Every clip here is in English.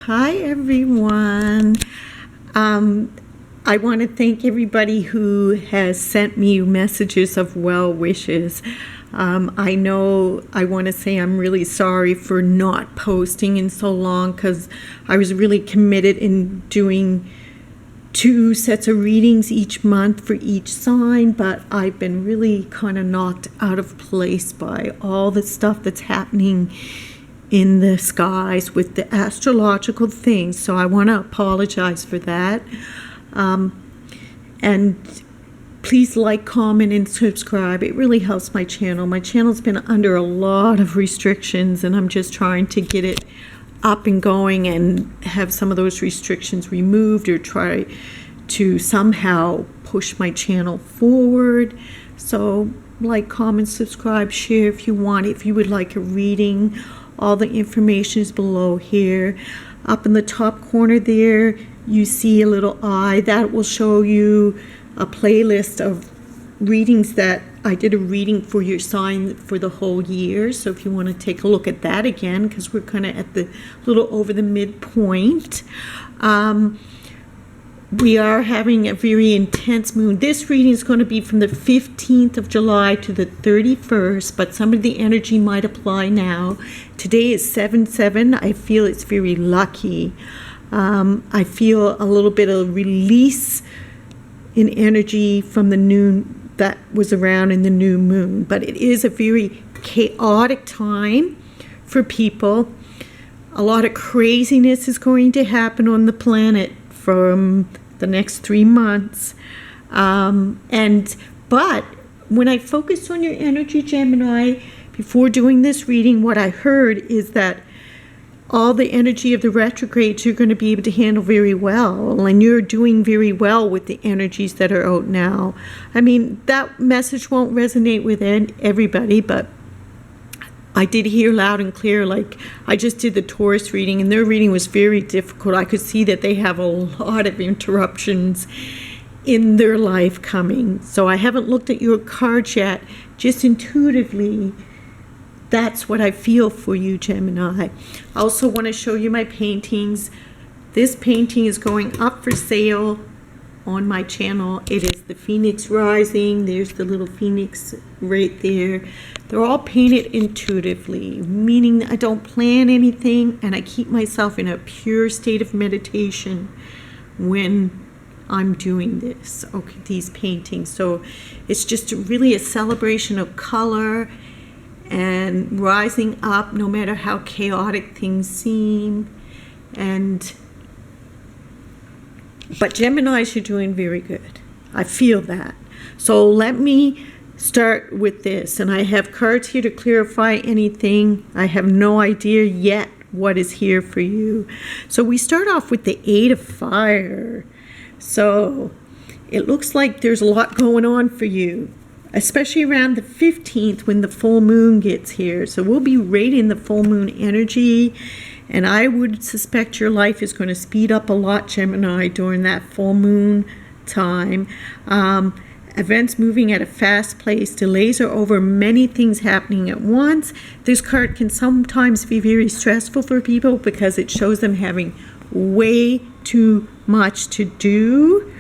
Hi everyone. I want to thank everybody who has sent me messages of well wishes. I know I want to say I'm really sorry for not posting in so long because I was really committed in doing 2 sets of readings each month for each sign, but I've been really kind of knocked out of place by all the stuff that's happening in the skies with the astrological things, so I want to apologize for that. And please like, comment, and subscribe. It really helps my channel. My channel's been under a lot of restrictions, and I'm just trying to get it up and going and have some of those restrictions removed or try to somehow push my channel forward. So like, comment, subscribe, share if you want. If you would like a reading, all the information is below here. Up in the top corner there, you see a little eye. That will show you a playlist of readings that I did a reading for your sign for the whole year. So if you want to take a look at that again, because we're kind of at the little over the midpoint. We are having a very intense moon. This reading is going to be from the 15th of July to the 31st, but some of the energy might apply now. Today is 7/7. I feel it's very lucky. I feel a little bit of release in energy from the noon that was around in the new moon, but it is a very chaotic time for people. A lot of craziness is going to happen on the planet from the next 3 months. But when I focused on your energy, Gemini, before doing this reading, what I heard is that all the energy of the retrogrades you're going to be able to handle very well, and you're doing very well with the energies that are out now. I mean, that message won't resonate with everybody, but I did hear loud and clear. Like, I just did the Taurus reading, and their reading was very difficult. I could see that they have a lot of interruptions in their life coming. So I haven't looked at your cards yet. Just intuitively, that's what I feel for you, Gemini. I also want to show you my paintings. This painting is going up for sale on my channel. It is the Phoenix Rising. There's the little phoenix right there. They're all painted intuitively, meaning I don't plan anything, and I keep myself in a pure state of meditation when I'm doing this, okay, these paintings. So it's just really a celebration of color and rising up no matter how chaotic things seem. But Geminis, you're doing very good. I feel that. So let me start with this, and I have cards here to clarify anything. I have no idea yet what is here for you. So we start off with the 8 of Fire. So it looks like there's a lot going on for you, especially around the 15th when the full moon gets here. So we'll be right in the full moon energy, and I would suspect your life is going to speed up a lot, Gemini, during that full moon time. Events moving at a fast pace, delays are over, many things happening at once. This card can sometimes be very stressful for people because it shows them having way too much to do.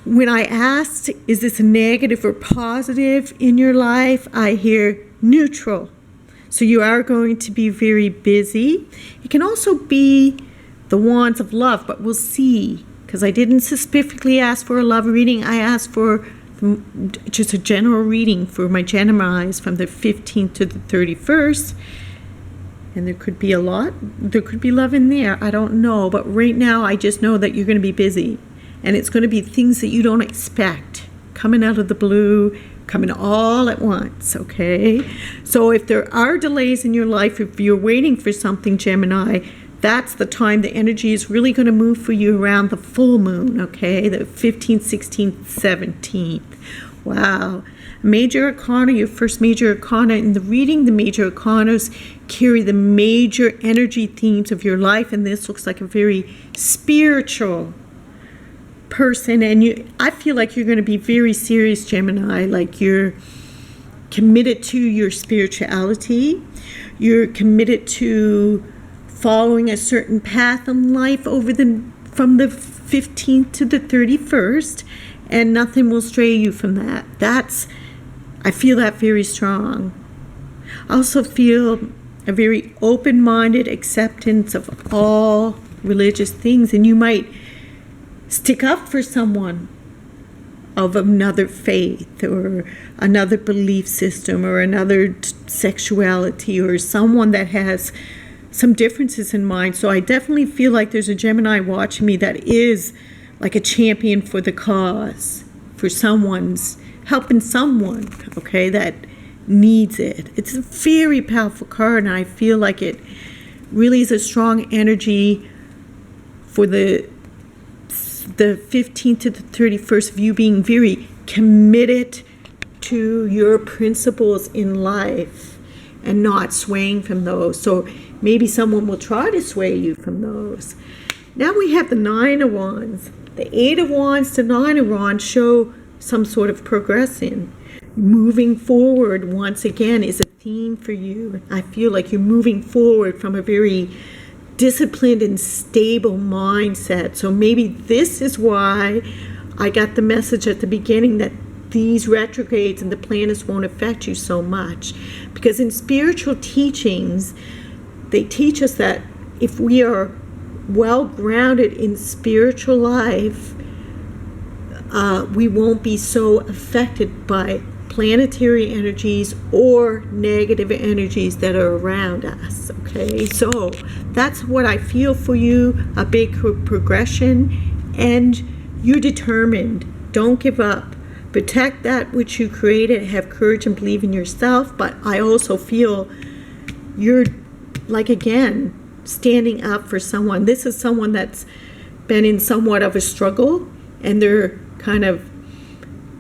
When I asked, is this a negative or positive in your life, I hear neutral. So you are going to be very busy. It can also be the wands of love, but we'll see. Because I didn't specifically ask for a love reading. I asked for just a general reading for my Geminis from the 15th to the 31st. And there could be a lot. There could be love in there. I don't know. But right now, I just know that you're going to be busy. And it's going to be things that you don't expect, coming out of the blue, coming all at once, okay? So if there are delays in your life, if you're waiting for something, Gemini, that's the time the energy is really going to move for you around the full moon, okay? The 15th, 16th, 17th. Wow. Major arcana, your first major arcana in the reading. The major arcanas carry the major energy themes of your life, and this looks like a very spiritual person, and I feel like you're going to be very serious, Gemini, like you're committed to your spirituality, you're committed to following a certain path in life from the 15th to the 31st, and nothing will stray you from that. I feel that very strong. I also feel a very open-minded acceptance of all religious things, and you might stick up for someone of another faith or another belief system or another sexuality or someone that has some differences in mind. So I definitely feel like there's a Gemini watching me that is like a champion for the cause, for helping someone, okay, that needs it. It's a very powerful card, and I feel like it really is a strong energy for the 15th to the 31st of you being very committed to your principles in life and not swaying from those. So maybe someone will try to sway you from those. Now we have the 9 of Wands. The 8 of Wands to 9 of Wands show some sort of progression. Moving forward, once again, is a theme for you. I feel like you're moving forward from a very disciplined and stable mindset. So maybe this is why I got the message at the beginning that these retrogrades and the planets won't affect you so much. Because in spiritual teachings, they teach us that if we are well grounded in spiritual life, we won't be so affected by planetary energies or negative energies that are around us. Okay, so that's what I feel for you, a big progression, and you're determined. Don't give up. Protect that which you created, have courage and believe in yourself. But I also feel you're, like, again, standing up for someone. This is someone that's been in somewhat of a struggle, and they're kind of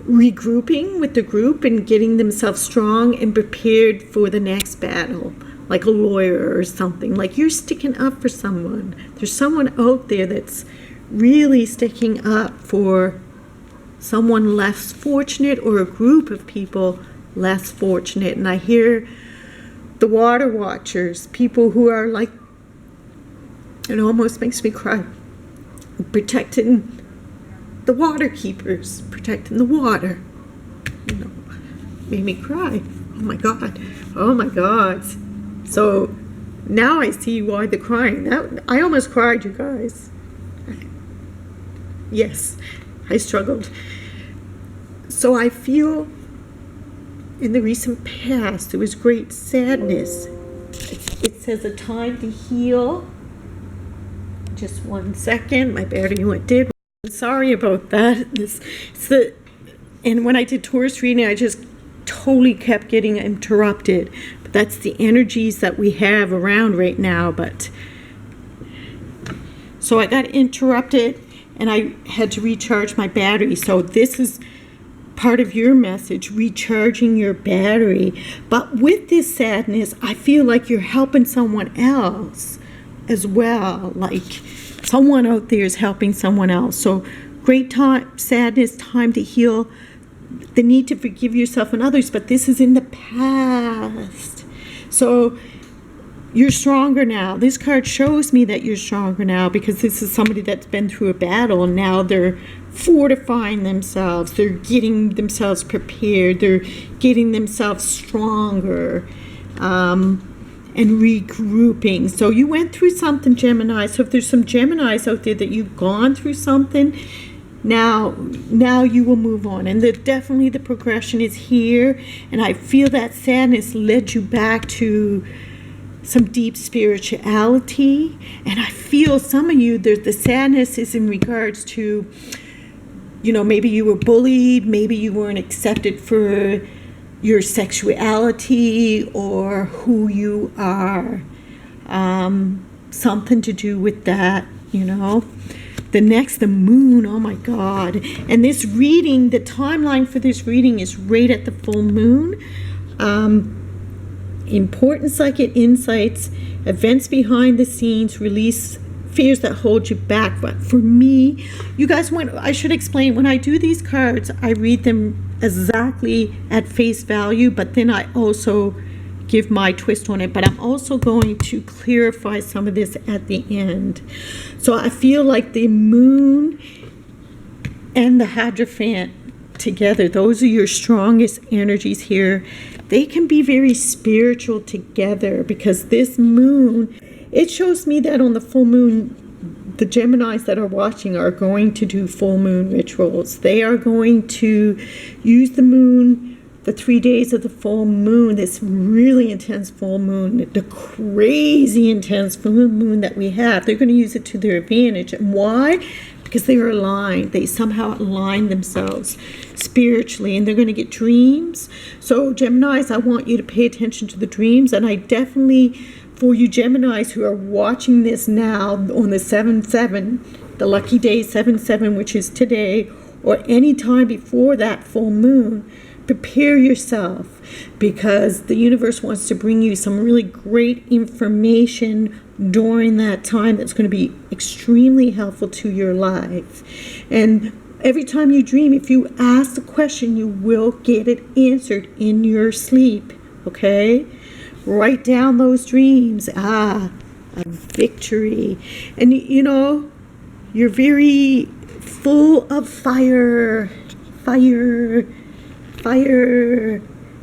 regrouping with the group and getting themselves strong and prepared for the next battle, like a lawyer or something. Like, you're sticking up for someone. There's someone out there that's really sticking up for someone less fortunate or a group of people less fortunate. And I hear the water watchers, people who are like, it almost makes me cry, protecting the water keepers, protecting the water. Made me cry. Oh my God. Oh my God. So now I see why the crying. I almost cried, you guys. Yes, I struggled. So I feel in the recent past there was great sadness. It says a time to heal. Just 1 second, my battery went dead. Sorry about that. And when I did Taurus reading, I just totally kept getting interrupted. But that's the energies that we have around right now. But so I got interrupted, and I had to recharge my battery. So this is part of your message, recharging your battery. But with this sadness, I feel like you're helping someone else as well. Like, someone out there is helping someone else. So great time, sadness, time to heal, the need to forgive yourself and others. But this is in the past. So you're stronger now. This card shows me that you're stronger now, because this is somebody that's been through a battle, and now they're fortifying themselves. They're getting themselves prepared. They're getting themselves stronger. And regrouping. So you went through something, Gemini. So if there's some Geminis out there that you've gone through something, now you will move on. And definitely the progression is here. And I feel that sadness led you back to some deep spirituality. And I feel some of you, the sadness is in regards to, maybe you were bullied, maybe you weren't accepted for your sexuality or who you are. Something to do with that, The moon, oh my God. And this reading, the timeline for this reading is right at the full moon. Important psychic insights, events behind the scenes, release fears that hold you back. But for me, you guys, I should explain, when I do these cards, I read them exactly at face value, but then I also give my twist on it, but I'm also going to clarify some of this at the end. So I feel like the moon and the Hierophant together, those are your strongest energies here. They can be very spiritual together, because this moon, it shows me that on the full moon, the Geminis that are watching are going to do full moon rituals. They are going to use the moon, the 3 days of the full moon, this really intense full moon, the crazy intense full moon that we have. They're going to use it to their advantage. And why? Because they are aligned. They somehow align themselves spiritually, and they're going to get dreams. So Geminis, I want you to pay attention to the dreams. And I definitely, for you Geminis who are watching this now on the 7/7, the lucky day 7/7, which is today, or any time before that full moon, prepare yourself, because the universe wants to bring you some really great information during that time that's going to be extremely helpful to your life. And every time you dream, if you ask the question, you will get it answered in your sleep, okay? Write down those dreams. A victory. And you know, you're very full of fire,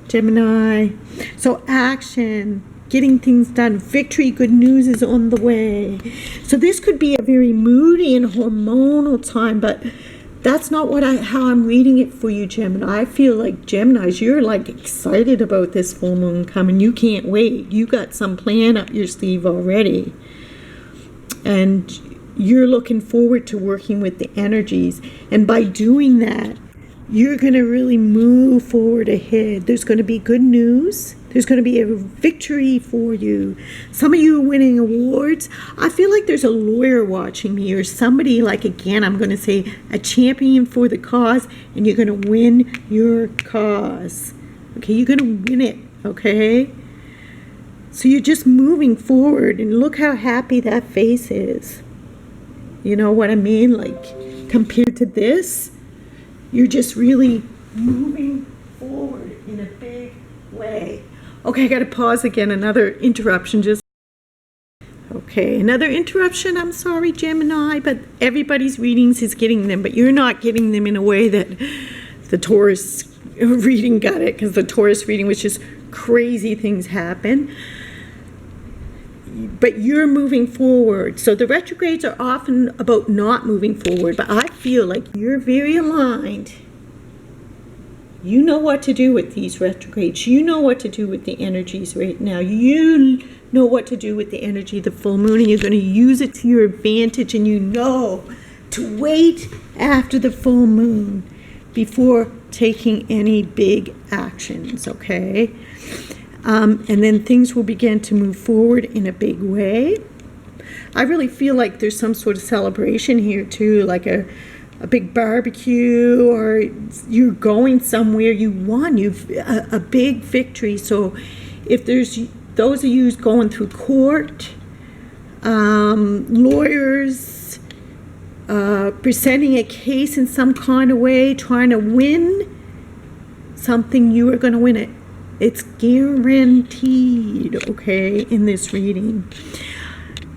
Gemini. So action, getting things done, victory, good news is on the way. So this could be a very moody and hormonal time, but that's not how I'm reading it for you, Gemini. I feel like Geminis, you're like excited about this full moon coming. You can't wait. You got some plan up your sleeve already. And you're looking forward to working with the energies. And by doing that, you're going to really move forward ahead. There's going to be good news. There's going to be a victory for you. Some of you are winning awards. I feel like there's a lawyer watching me, or somebody, like, again, I'm going to say a champion for the cause, and you're going to win your cause. Okay, you're going to win it, okay? So you're just moving forward, and look how happy that face is. You know what I mean? Like, compared to this, you're just really moving forward in a big way. Okay, I got to pause again. Another interruption. Okay, another interruption. I'm sorry, Gemini, but everybody's readings is getting them, but you're not getting them in a way that the Taurus reading got it, because the Taurus reading was just crazy things happen. But you're moving forward. So the retrogrades are often about not moving forward, but I feel like you're very aligned. You know what to do with these retrogrades. You know what to do with the energies right now. You know what to do with the energy of the full moon, and you're going to use it to your advantage, and you know to wait after the full moon before taking any big actions, okay? And then things will begin to move forward in a big way. I really feel like there's some sort of celebration here too, like a big barbecue, or you're going somewhere, you won, you've a big victory. So if there's those of you going through court, lawyers, presenting a case in some kind of way, trying to win something, you are going to win it. It's guaranteed, okay, in this reading.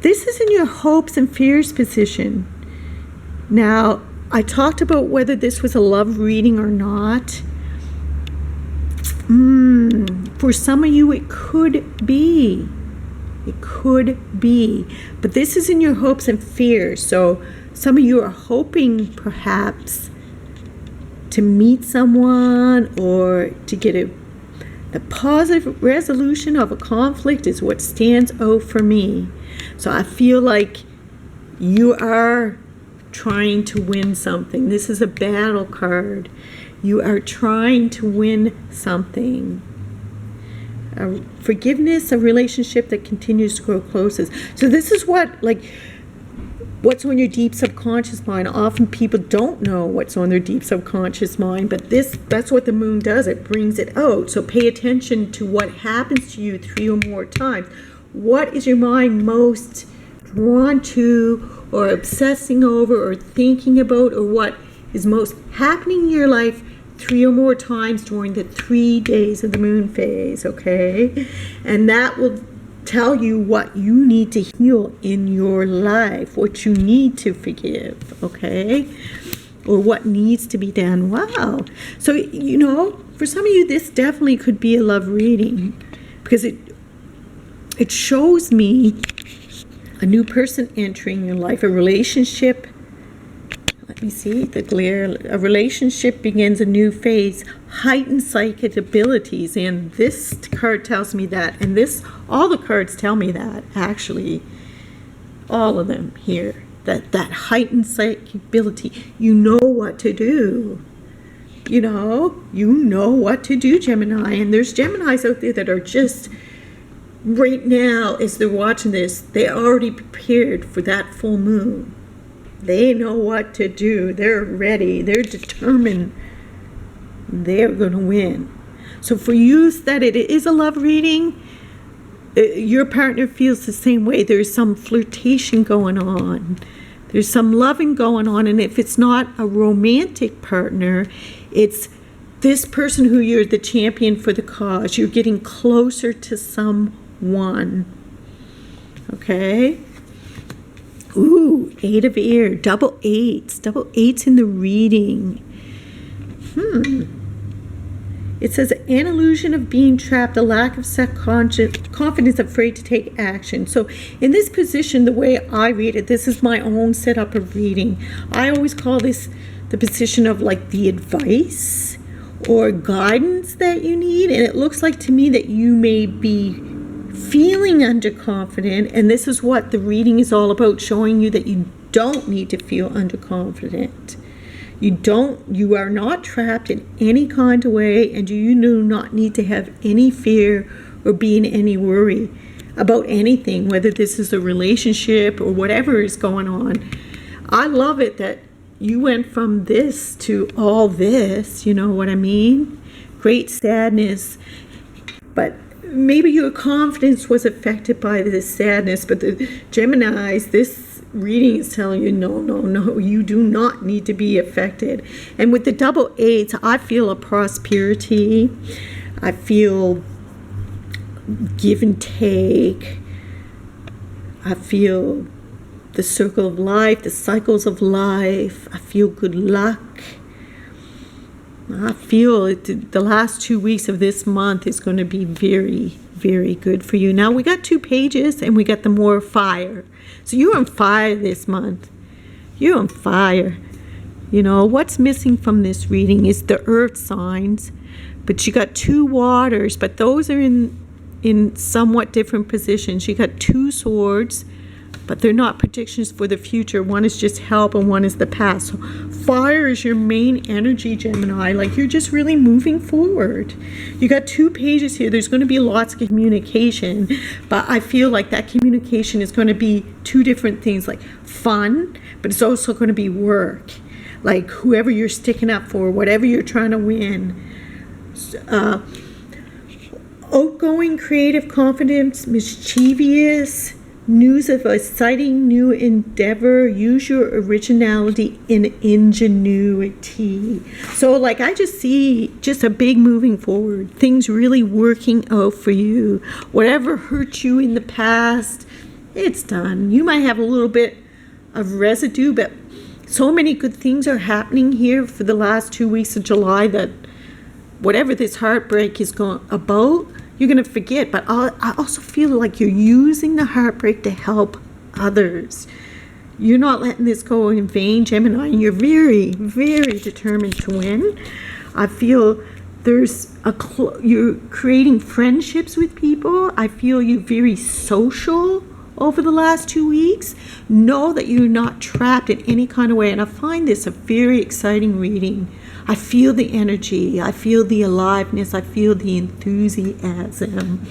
This is in your hopes and fears position. Now, I talked about whether this was a love reading or not. For some of you, it could be. It could be. But this is in your hopes and fears. So some of you are hoping, perhaps, to meet someone or to get the positive resolution of a conflict is what stands out for me. So I feel like you are trying to win something. This is a battle card. You are trying to win something. Forgiveness, a relationship that continues to grow closer. So this is what's on your deep subconscious mind. Often people don't know what's on their deep subconscious mind, but that's what the moon does. It brings it out. So pay attention to what happens to you 3 or more times. What is your mind most drawn to, or obsessing over, or thinking about, or what is most happening in your life 3 or more times during the 3 days of the moon phase, okay? And that will tell you what you need to heal in your life, what you need to forgive, okay? Or what needs to be done. Wow. So, you know, for some of you, this definitely could be a love reading, because it shows me a new person entering your life, a relationship. Let me see the glare. A relationship begins a new phase, heightened psychic abilities, and this card tells me that, and all the cards tell me that, actually, all of them here, that heightened psychic ability. You know what to do. You know what to do, Gemini. And there's Geminis out there that are just, right now, as they're watching this, they're already prepared for that full moon. They know what to do. They're ready. They're determined. They're going to win. So for you that it is a love reading, your partner feels the same way. There's some flirtation going on. There's some loving going on. And if it's not a romantic partner, it's this person who you're the champion for the cause. You're getting closer to someone. Okay? Ooh, 8 of air, double eights in the reading. It says, an illusion of being trapped, a lack of self-confidence, afraid to take action. So in this position, the way I read it, this is my own setup of reading. I always call this the position of like the advice or guidance that you need. And it looks like to me that you may be feeling underconfident, and this is what the reading is all about, showing you that you don't need to feel underconfident. You are not trapped in any kind of way, and you do not need to have any fear or be in any worry about anything, whether this is a relationship or whatever is going on. I love it that you went from this to all this, you know what I mean? Great sadness, but maybe your confidence was affected by this sadness, but the Geminis, this reading is telling you, no, you do not need to be affected. And with the double eights, I feel a prosperity. I feel give and take. I feel the circle of life, the cycles of life. I feel good luck. I feel the last 2 weeks of this month is going to be very, very good for you. Now, we got 2 pages, and we got the more fire. So you're on fire this month. You're on fire. You know, what's missing from this reading is the earth signs. But you got 2 waters, but those are in somewhat different positions. You got 2 swords, but they're not predictions for the future. One is just help and one is the past. So fire is your main energy, Gemini. Like, you're just really moving forward. You got 2 pages here. There's going to be lots of communication, but I feel like that communication is going to be 2 different things, like fun, but it's also going to be work. Like whoever you're sticking up for, whatever you're trying to win. Outgoing, creative, confidence, mischievous, news of a exciting new endeavor, use your originality and ingenuity. So like, I just see just a big moving forward, things really working out for you. Whatever hurt you in the past, it's done. You might have a little bit of residue, but so many good things are happening here for the last 2 weeks of July that whatever this heartbreak is going about, you're going to forget. But I also feel like you're using the heartbreak to help others. You're not letting this go in vain, Gemini. You're very, very determined to win. I feel you're creating friendships with people. I feel you're very social over the last 2 weeks. Know that you're not trapped in any kind of way. And I find this a very exciting reading. I feel the energy. I feel the aliveness. I feel the enthusiasm.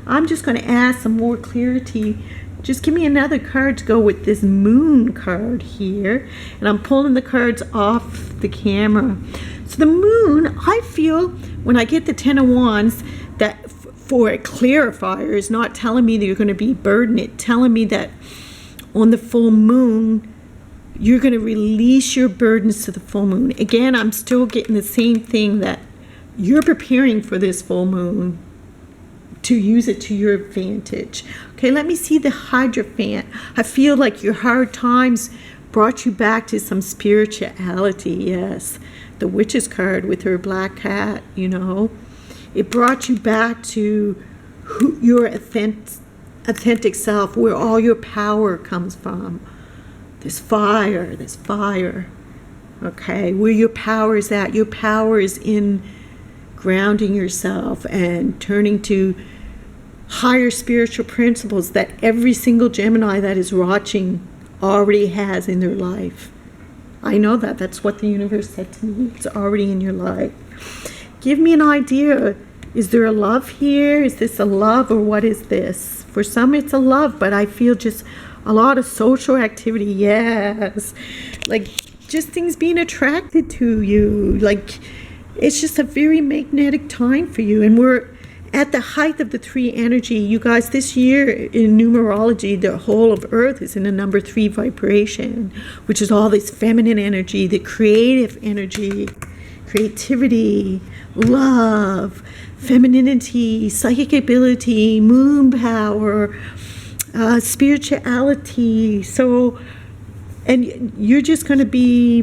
I'm just going to add some more clarity. Just give me another card to go with this moon card here. And I'm pulling the cards off the camera. So the moon, I feel when I get the 10 of Wands, that for a clarifier is not telling me that you're going to be burdened. It's telling me that on the full moon, You're going to release your burdens to the full moon. Again, I'm still getting the same thing, that you're preparing for this full moon to use it to your advantage. Okay, let me see the Hierophant. I feel like your hard times brought you back to some spirituality. Yes, the Witch's card with her black cat, it brought you back to your authentic self, where all your power comes from. This fire, okay, where your power is at. Your power is in grounding yourself and turning to higher spiritual principles that every single Gemini that is watching already has in their life. I know that. That's what the universe said to me. It's already in your life. Give me an idea. Is there a love here? Is this a love, or what is this? For some it's a love, but I feel just a lot of social activity. Yes. Like just things being attracted to you. Like it's just a very magnetic time for you. And we're at the height of the 3 energy. You guys, this year in numerology, the whole of Earth is in a number 3 vibration, which is all this feminine energy, the creative energy, creativity, love, femininity, psychic ability, moon power, spirituality. So, and you're just going to be,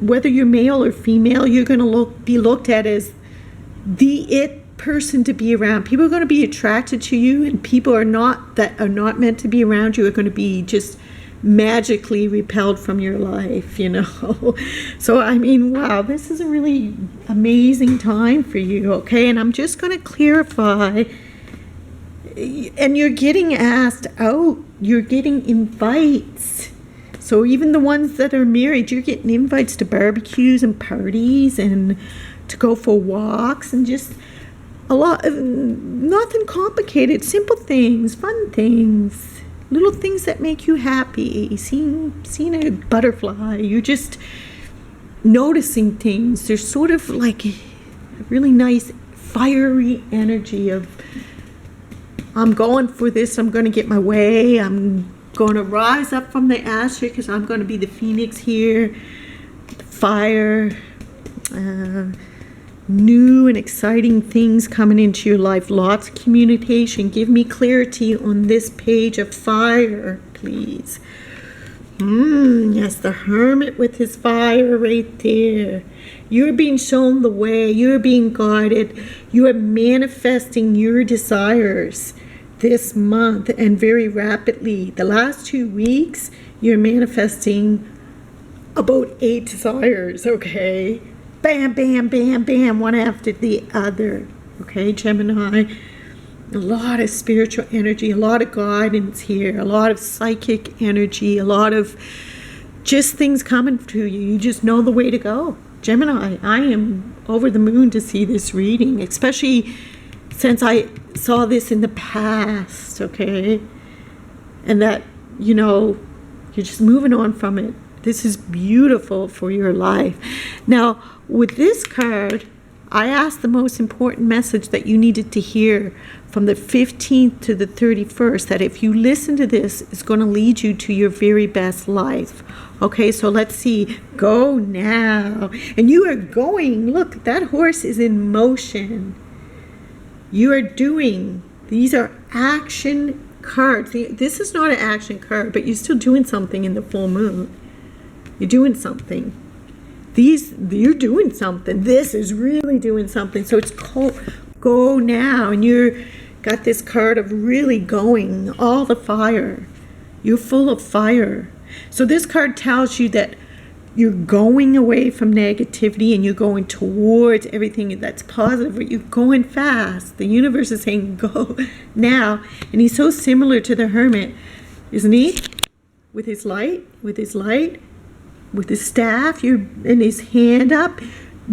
whether you're male or female, you're going to be looked at as the it person to be around. People are going to be attracted to you, and people that are not meant to be around you are going to be just magically repelled from your life, So I mean, wow, this is a really amazing time for you. Okay, and I'm just going to clarify, and you're getting asked out, you're getting invites. So even the ones that are married, you're getting invites to barbecues and parties and to go for walks, and just a lot of nothing complicated, simple things, fun things, little things that make you happy. Seeing a butterfly, you're just noticing things. There's sort of like a really nice fiery energy of, I'm going for this, I'm going to get my way, I'm going to rise up from the ashes because I'm going to be the phoenix here. The fire, new and exciting things coming into your life. Lots of communication. Give me clarity on this page of fire, please. Yes, the Hermit with his fire right there. You're being shown the way. You're being guided. You are manifesting your desires this month, and very rapidly. The last 2 weeks, you're manifesting about 8 desires, okay? Bam, bam, bam, bam, one after the other. Okay, Gemini? A lot of spiritual energy, a lot of guidance here, a lot of psychic energy, a lot of just things coming to you. You just know the way to go. Gemini, I am over the moon to see this reading, especially since I saw this in the past, okay? And that, you're just moving on from it. This is beautiful for your life. Now, with this card, I asked the most important message that you needed to hear from the 15th to the 31st, that if you listen to this, it's going to lead you to your very best life. Okay, so let's see. Go now. And you are going. Look, that horse is in motion. You are doing. These are action cards. This is not an action card, but you're still doing something in the full moon. You're doing something. You're doing something. This is really doing something. So it's called go now. And you're got this card of really going, all the fire. You're full of fire. So this card tells you that you're going away from negativity and you're going towards everything that's positive. You're going fast. The universe is saying go now. And he's so similar to the Hermit, isn't he? With his light, with his staff, and his hand up.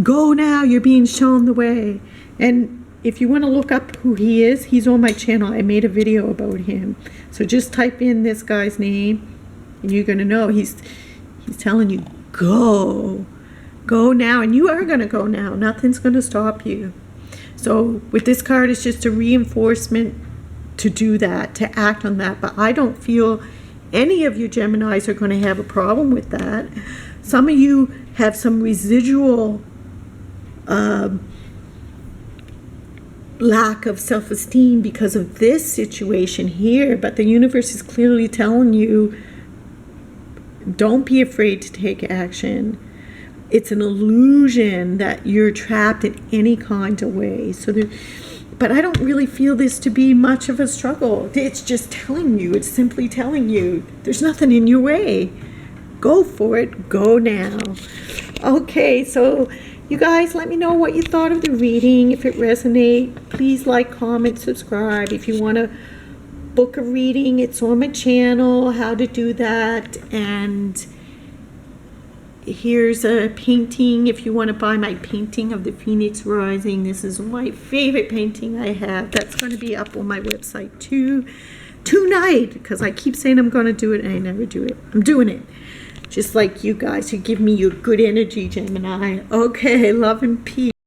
Go now, you're being shown the way. And if you want to look up who he is, he's on my channel. I made a video about him. So just type in this guy's name and you're going to know he's telling you, go now. And you are going to go now. Nothing's going to stop you. So with this card, it's just a reinforcement to do that, to act on that. But I don't feel Any of you Geminis are going to have a problem with that. Some of you have some residual lack of self-esteem because of this situation here, but the universe is clearly telling you, don't be afraid to take action. It's an illusion that you're trapped in any kind of way. But I don't really feel this to be much of a struggle. It's just telling you, it's simply telling you, there's nothing in your way. Go for it, go now. Okay, so you guys, let me know what you thought of the reading. If it resonates, please like, comment, subscribe. If you want to book a reading, it's on my channel, how to do that. And here's a painting if you want to buy my painting of the Phoenix Rising. This is my favorite painting I have. That's going to be up on my website too tonight, because I keep saying I'm going to do it and I never do it. I'm doing it. Just like you guys who give me your good energy, Gemini. Okay, love and peace.